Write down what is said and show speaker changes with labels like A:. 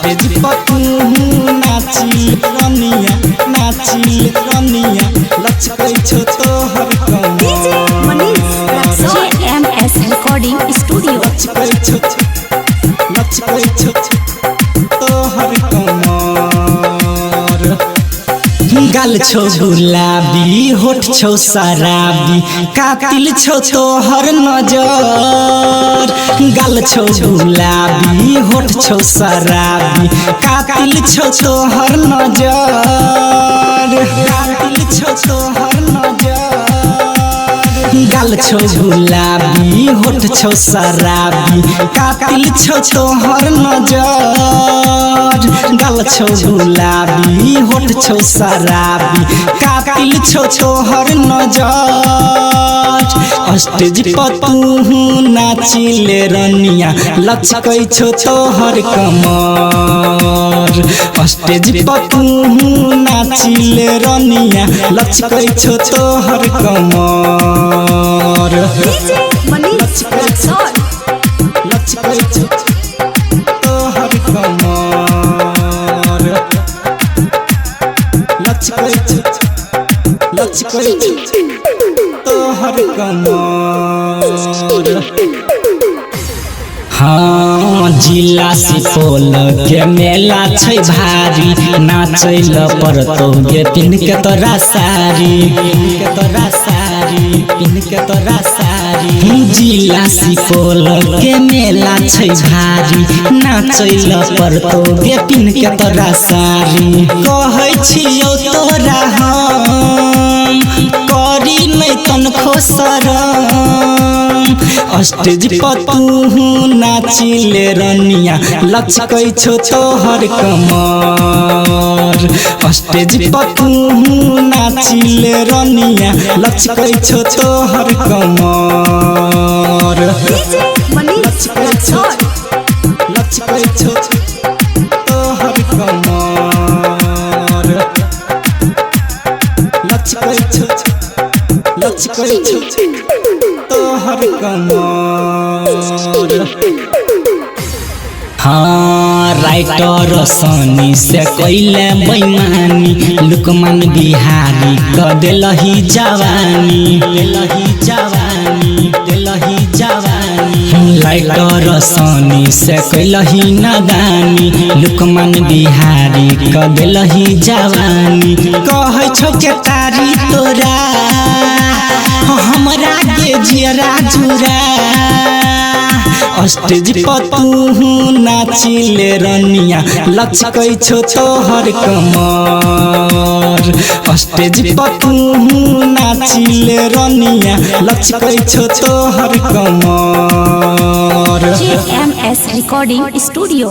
A: stage पर तू नाचिल रनिया लचकै छौ तोहर कमर
B: JMS Recording Studio
A: लचकै छौ तोहर कमर गाल छौ गुलाबी होठ छौ शराबी कातिल छौ तोहर नजर गाल छौ गुलाबी होठ छौ शराबी कातिल छौ तोहर नजर कातिल छौ तोहर नजर गाल छौ गुलाबी होठ छौ शराबी कातिल छौ तोहर नजर गाल छौ गुलाबी होठ छौ शराबी कातिल छौ तोहर नजर स्टेज पर तू नाचिले रनिया लचकै छौ तोहर कमर स्टेज पर तू नाचिले रनिया लचकै छौ तोहर कमर लचकै छौ तोहर कमर लचकै छौ तोहर कमर हाँ जिला सुपौल के मेला छै भारी नाचैल पड़तौ गे पिन के तोरा साड़ी जिला सुपौल के मेला छै भारी नाचैल पड़तौ गे पिन के तोरा साड़ी कहै छियौ तोरा हम करी नै तनखो शरम स्टेज पर तू नाचिले रनिया लचकै छौ तोहर कमर स्टेज पर तू नाचिले रनिया लचकै छौ तोहर कमर लचकै छौ तोहर कमर लचकै छौ तोहर कमर हाँ राइटर सनी से कैले बेईमानी लुकमान बिहारी क देलही जवानी राइटर सनी से कैलही नादानी लुकमान बिहारी क देलही जवानी कहै छौ केतारी तोरा हमरा के जियरा जुरा स्टेज पर तू नाचिले रनिया लचकै छौ तोहर कमर स्टेज पर तू नाचिले रनिया लचकै छौ तोहर कमर
B: JMS Recording Studio